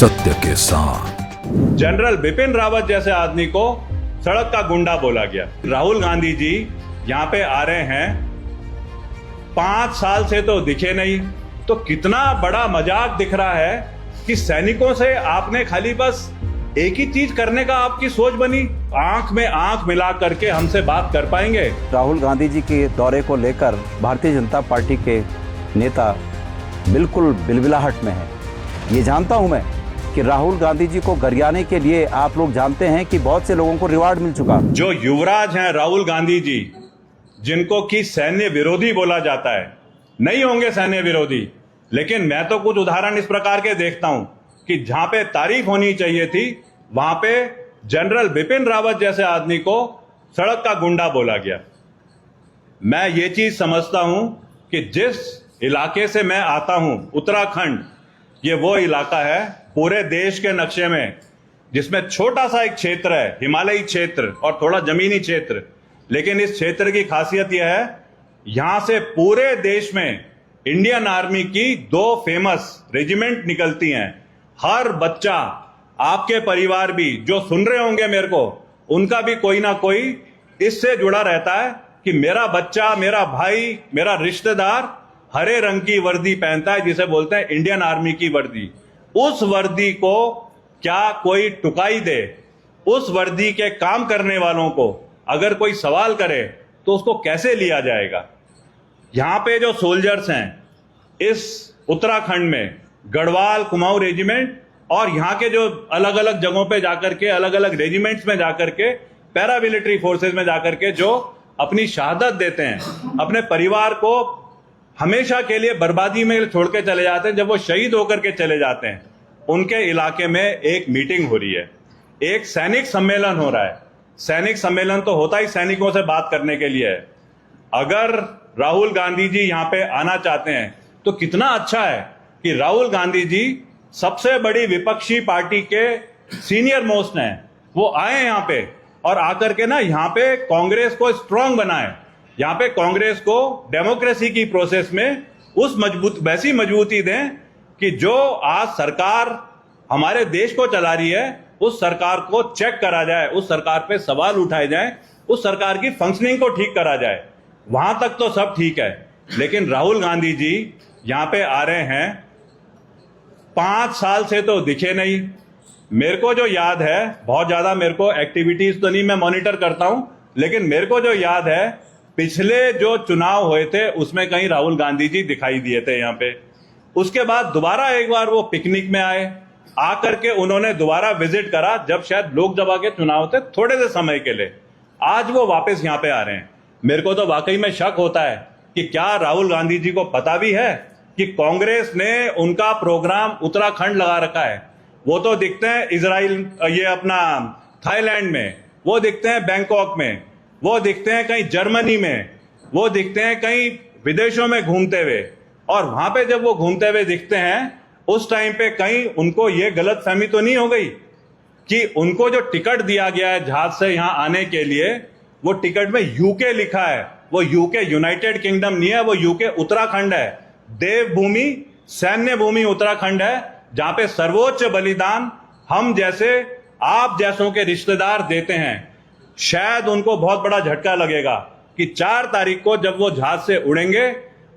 सत्य के साथ। जनरल बिपिन रावत जैसे आदमी को सड़क का गुंडा बोला गया। राहुल गांधी जी यहाँ पे आ रहे हैं, 5 साल से तो दिखे नहीं, तो कितना बड़ा मजाक दिख रहा है कि सैनिकों से आपने खाली बस एक ही चीज करने का आपकी सोच बनी, आंख में आंख मिला करके हमसे बात कर पाएंगे। राहुल गांधी जी के दौरे को लेकर भारतीय जनता पार्टी के नेता बिल्कुल बिलबिलाहट में है। ये जानता हूं मैं कि राहुल गांधी जी को गरियाने के लिए आप लोग जानते हैं कि बहुत से लोगों को रिवार्ड मिल चुका। जो युवराज हैं राहुल गांधी जी, जिनको कि सैन्य विरोधी बोला जाता है, नहीं होंगे सैन्य विरोधी, लेकिन मैं तो कुछ उदाहरण इस प्रकार के देखता हूं कि जहां पे तारीफ होनी चाहिए थी वहां पे जनरल बिपिन रावत जैसे आदमी को सड़क का गुंडा बोला गया। मैं ये चीज समझता हूं कि जिस इलाके से मैं आता हूं, उत्तराखंड, ये वो इलाका है पूरे देश के नक्शे में जिसमें छोटा सा एक क्षेत्र है, हिमालयी क्षेत्र और थोड़ा जमीनी क्षेत्र, लेकिन इस क्षेत्र की खासियत यह है यहां से पूरे देश में इंडियन आर्मी की 2 फेमस रेजिमेंट निकलती हैं। हर बच्चा, आपके परिवार भी जो सुन रहे होंगे मेरे को, उनका भी कोई ना कोई इससे जुड़ा रहता है कि मेरा बच्चा, मेरा भाई, मेरा रिश्तेदार हरे रंग की वर्दी पहनता है, जिसे बोलते हैं इंडियन आर्मी की वर्दी। उस वर्दी को क्या कोई टुकाई दे? उस वर्दी के काम करने वालों को अगर कोई सवाल करे तो उसको कैसे लिया जाएगा? यहां पे जो सोल्जर्स हैं इस उत्तराखंड में, गढ़वाल कुमाऊं रेजिमेंट और यहाँ के जो अलग अलग जगहों पे जाकर के, अलग अलग रेजिमेंट्स में जाकर के, पैरामिलिट्री फोर्सेस में जाकर के जो अपनी शहादत देते हैं, अपने परिवार को हमेशा के लिए बर्बादी में छोड़ के चले जाते हैं, जब वो शहीद होकर के चले जाते हैं, उनके इलाके में एक मीटिंग हो रही है, एक सैनिक सम्मेलन हो रहा है। सैनिक सम्मेलन तो होता ही सैनिकों से बात करने के लिए है। अगर राहुल गांधी जी यहाँ पे आना चाहते हैं तो कितना अच्छा है कि राहुल गांधी जी सबसे बड़ी विपक्षी पार्टी के सीनियर मोस्ट हैं, वो आए यहाँ पे और आकर के ना यहाँ पे कांग्रेस को स्ट्रांग बनाए, यहाँ पे कांग्रेस को डेमोक्रेसी की प्रोसेस में वैसी मजबूती दें कि जो आज सरकार हमारे देश को चला रही है उस सरकार को चेक करा जाए, उस सरकार पे सवाल उठाए जाए, उस सरकार की फंक्शनिंग को ठीक करा जाए। वहां तक तो सब ठीक है, लेकिन राहुल गांधी जी यहाँ पे आ रहे हैं, 5 साल से तो दिखे नहीं। मेरे को जो याद है, बहुत ज्यादा मेरे को एक्टिविटीज तो नहीं मैं मॉनिटर करता हूं, लेकिन मेरे को जो याद है पिछले जो चुनाव हुए थे उसमें कहीं राहुल गांधी जी दिखाई दिए थे यहाँ पे। उसके बाद दोबारा एक बार वो पिकनिक में आए, आकर के उन्होंने दोबारा विजिट करा जब शायद लोकसभा के चुनाव थे, थोड़े से समय के लिए। आज वो वापस यहाँ पे आ रहे हैं। मेरे को तो वाकई में शक होता है कि क्या राहुल गांधी जी को पता भी है कि कांग्रेस ने उनका प्रोग्राम उत्तराखंड लगा रखा है। वो तो दिखते हैं इजराइल, ये अपना थाईलैंड में, वो दिखते हैं बैंकॉक में, वो दिखते हैं कहीं जर्मनी में, वो दिखते हैं कहीं विदेशों में घूमते हुए। और वहां पे जब वो घूमते हुए दिखते हैं उस टाइम पे कहीं उनको ये गलतफहमी तो नहीं हो गई कि उनको जो टिकट दिया गया है जहाज से यहां आने के लिए, वो टिकट में यूके लिखा है। वो यूके यूनाइटेड किंगडम नहीं है, वो यूके उत्तराखंड है। देवभूमि, सैन्य भूमि उत्तराखंड है, जहां पे सर्वोच्च बलिदान हम जैसे, आप जैसों के रिश्तेदार देते हैं। शायद उनको बहुत बड़ा झटका लगेगा कि 4 तारीख को जब वो जहाज से उड़ेंगे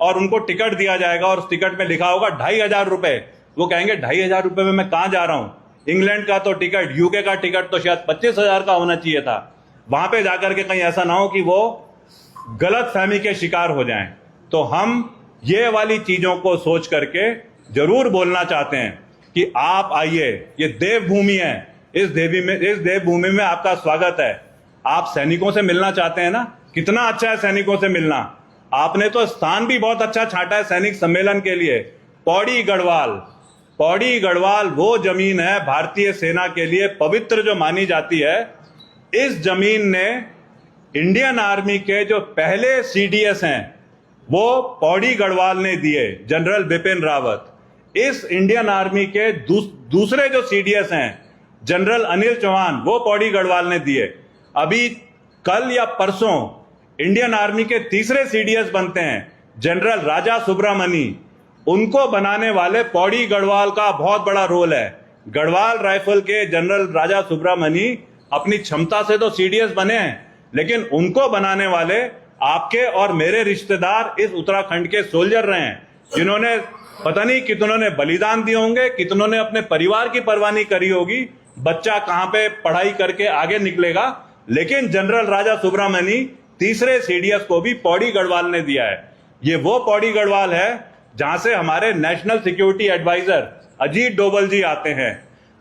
और उनको टिकट दिया जाएगा और उस टिकट में लिखा होगा 2500 रुपए, वो कहेंगे 2500 रुपए में मैं कहां जा रहा हूं? इंग्लैंड का तो टिकट, यूके का टिकट तो शायद 25,000 का होना चाहिए था। वहां पे जाकर के कहीं ऐसा ना हो कि वो गलत फहमी के शिकार हो जाएं। तो हम ये वाली चीजों को सोच करके जरूर बोलना चाहते हैं कि आप आइए, ये देवभूमि है, इस देवभूमि में आपका स्वागत है। आप सैनिकों से मिलना चाहते हैं ना? कितना अच्छा है सैनिकों से मिलना। आपने तो स्थान भी बहुत अच्छा छांटा है सैनिक सम्मेलन के लिए। पौड़ी गढ़वाल वो जमीन है भारतीय सेना के लिए पवित्र जो मानी जाती है। इस जमीन ने इंडियन आर्मी के जो पहले सीडीएस हैं वो पौड़ी गढ़वाल ने दिए, जनरल बिपिन रावत। इस इंडियन आर्मी के दूसरे जो सीडीएस हैं, जनरल अनिल चौहान, वो पौड़ी गढ़वाल ने दिए। अभी कल या परसों इंडियन आर्मी के तीसरे सीडीएस बनते हैं, जनरल राजा सुब्रमणी। उनको बनाने वाले पौड़ी गढ़वाल का बहुत बड़ा रोल है। गढ़वाल राइफल के जनरल राजा सुब्रमणी अपनी क्षमता से तो सीडीएस बने हैं, लेकिन उनको बनाने वाले आपके और मेरे रिश्तेदार इस उत्तराखंड के सोल्जर रहे हैं, जिन्होंने पता नहीं कितनों ने बलिदान दिए होंगे, कितनों ने अपने परिवार की परवाह नहीं करी होगी, बच्चा कहां पे पढ़ाई करके आगे निकलेगा। लेकिन जनरल राजा सुब्रमणी तीसरे सीडीएस को भी पौड़ी गढ़वाल ने दिया है। ये वो पौड़ी गढ़वाल है जहां से हमारे national security adviser Ajit Doval ji आते हैं।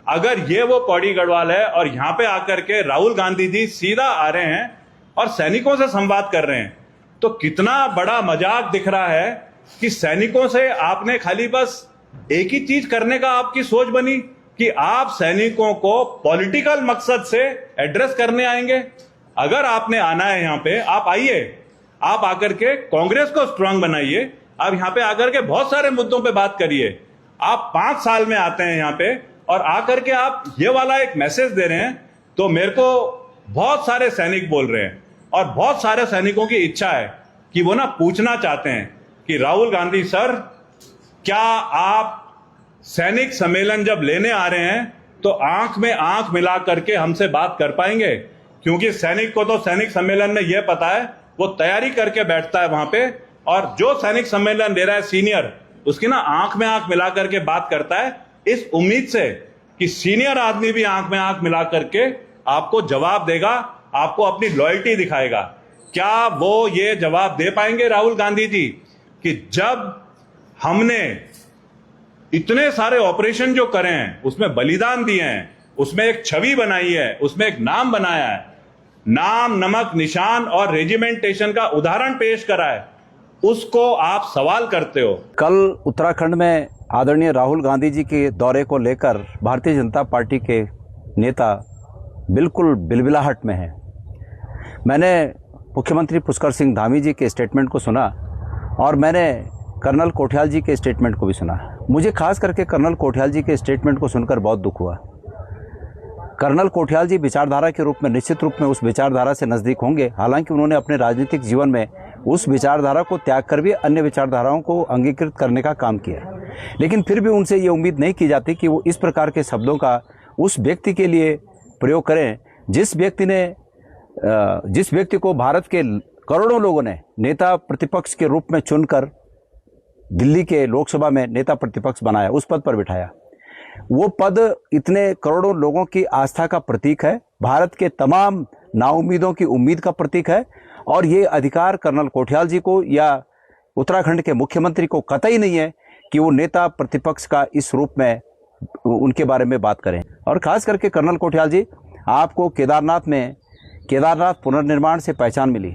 अगर ये वो पौड़ी गढ़वाल है और यहां पे आकर के राहुल गांधी जी सीधा आ रहे हैं और सैनिकों से संवाद कर रहे हैं, तो कितना बड़ा मजाक दिख रहा है कि सैनिकों से आपने खाली बस एक ही चीज करने का आपकी सोच बनी कि आप सैनिकों को पॉलिटिकल मकसद से एड्रेस करने आएंगे। अगर आपने आना है यहां पे, आप आइए, आप आकर के कांग्रेस को स्ट्रांग बनाइए, आप यहां पे आकर के बहुत सारे मुद्दों पे बात करिए। आप 5 साल में आते हैं यहां पे और आकर के आप ये वाला एक मैसेज दे रहे हैं, तो मेरे को बहुत सारे सैनिक बोल रहे हैं और बहुत सारे सैनिकों की इच्छा है कि वो ना पूछना चाहते हैं कि राहुल गांधी सर, क्या आप सैनिक सम्मेलन जब लेने आ रहे हैं तो आंख में आंख मिला करके हमसे बात कर पाएंगे? क्योंकि सैनिक को तो सैनिक सम्मेलन में यह पता है, वो तैयारी करके बैठता है वहां पे, और जो सैनिक सम्मेलन ले रहा है सीनियर, उसकी ना आंख में आंख मिला करके बात करता है, इस उम्मीद से कि सीनियर आदमी भी आंख में आंख मिला करके आपको जवाब देगा, आपको अपनी लॉयल्टी दिखाएगा। क्या वो ये जवाब दे पाएंगे राहुल गांधी जी कि जब हमने इतने सारे ऑपरेशन जो करे हैं, उसमें बलिदान दिए हैं, उसमें एक छवि बनाई है, उसमें एक नाम बनाया है, नाम, नमक, निशान और रेजिमेंटेशन का उदाहरण पेश करा है, उसको आप सवाल करते हो? कल उत्तराखंड में आदरणीय राहुल गांधी जी के दौरे को लेकर भारतीय जनता पार्टी के नेता बिल्कुल बिलबिलाहट में हैं। मैंने मुख्यमंत्री पुष्कर सिंह धामी जी के स्टेटमेंट को सुना और मैंने कर्नल कोठियाल जी के स्टेटमेंट को भी सुना। मुझे खास करके कर्नल कोठियाल जी के स्टेटमेंट को सुनकर बहुत दुख हुआ। कर्नल कोठियाल जी विचारधारा के रूप में निश्चित रूप में उस विचारधारा से नज़दीक होंगे, हालांकि उन्होंने अपने राजनीतिक जीवन में उस विचारधारा को त्याग कर भी अन्य विचारधाराओं को अंगीकृत करने का काम किया। लेकिन फिर भी उनसे ये उम्मीद नहीं की जाती कि वो इस प्रकार के शब्दों का उस व्यक्ति के लिए प्रयोग करें जिस व्यक्ति को भारत के करोड़ों लोगों ने नेता प्रतिपक्ष के रूप में चुनकर दिल्ली के लोकसभा में नेता प्रतिपक्ष बनाया, उस पद पर बिठाया। वो पद इतने करोड़ों लोगों की आस्था का प्रतीक है, भारत के तमाम नाउम्मीदों की उम्मीद का प्रतीक है, और ये अधिकार कर्नल कोठियाल जी को या उत्तराखंड के मुख्यमंत्री को कतई नहीं है कि वो नेता प्रतिपक्ष का इस रूप में उनके बारे में बात करें। और खास करके कर्नल कोठियाल जी, आपको केदारनाथ पुनर्निर्माण से पहचान मिली।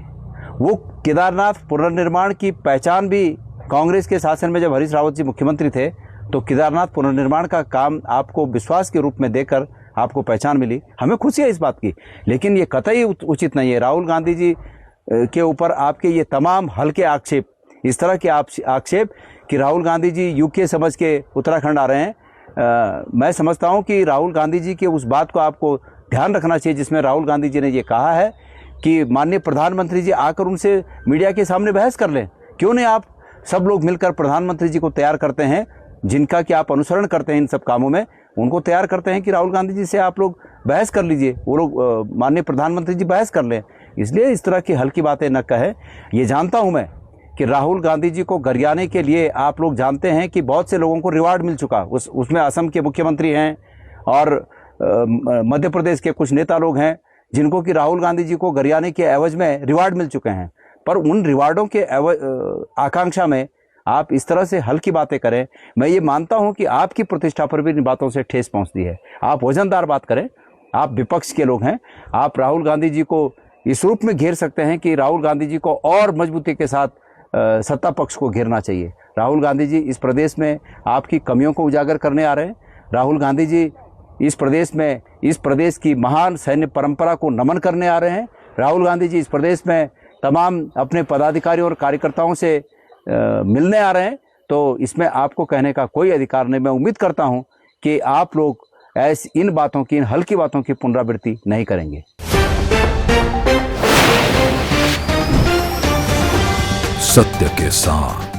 वो केदारनाथ पुनर्निर्माण की पहचान भी कांग्रेस के शासन में जब हरीश रावत जी मुख्यमंत्री थे तो केदारनाथ पुनर्निर्माण का काम आपको विश्वास के रूप में देकर आपको पहचान मिली। हमें खुशी है इस बात की, लेकिन ये कतई उचित नहीं है। राहुल गांधी जी के ऊपर आपके ये तमाम हल्के आक्षेप, इस तरह के आक्षेप कि राहुल गांधी जी यूके समझ के उत्तराखंड आ रहे हैं, मैं समझता हूं कि राहुल गांधी जी के उस बात को आपको ध्यान रखना चाहिए जिसमें राहुल गांधी जी ने ये कहा है कि माननीय प्रधानमंत्री जी आकर उनसे मीडिया के सामने बहस कर लें। क्यों नहीं आप सब लोग मिलकर प्रधानमंत्री जी को तैयार करते हैं, जिनका कि आप अनुसरण करते हैं इन सब कामों में, उनको तैयार करते हैं कि राहुल गांधी जी से आप लोग बहस कर लीजिए, वो लोग माननीय प्रधानमंत्री जी बहस कर लें। इसलिए इस तरह की हल्की बातें न कहें। ये जानता हूं मैं कि राहुल गांधी जी को गरियाने के लिए आप लोग जानते हैं कि बहुत से लोगों को रिवार्ड मिल चुका, उसमें असम के मुख्यमंत्री हैं और मध्य प्रदेश के कुछ नेता लोग हैं जिनको कि राहुल गांधी जी को गरियाने के एवज में रिवार्ड मिल चुके हैं। पर उन रिवार्डों के आकांक्षा में आप इस तरह से हल्की बातें करें, मैं ये मानता हूं कि आपकी प्रतिष्ठा पर भी इन बातों से ठेस पहुंचती है। आप वजनदार बात करें, आप विपक्ष के लोग हैं, आप राहुल गांधी जी को इस रूप में घेर सकते हैं कि राहुल गांधी जी को और मजबूती के साथ सत्ता पक्ष को घेरना चाहिए। राहुल गांधी जी इस प्रदेश में आपकी कमियों को उजागर करने आ रहे हैं। राहुल गांधी जी इस प्रदेश की महान सैन्य परंपरा को नमन करने आ रहे हैं। राहुल गांधी जी इस प्रदेश में तमाम अपने पदाधिकारियों और कार्यकर्ताओं से मिलने आ रहे हैं। तो इसमें आपको कहने का कोई अधिकार नहीं। मैं उम्मीद करता हूं कि आप लोग इन हल्की बातों की पुनरावृत्ति नहीं करेंगे। सत्य के साथ।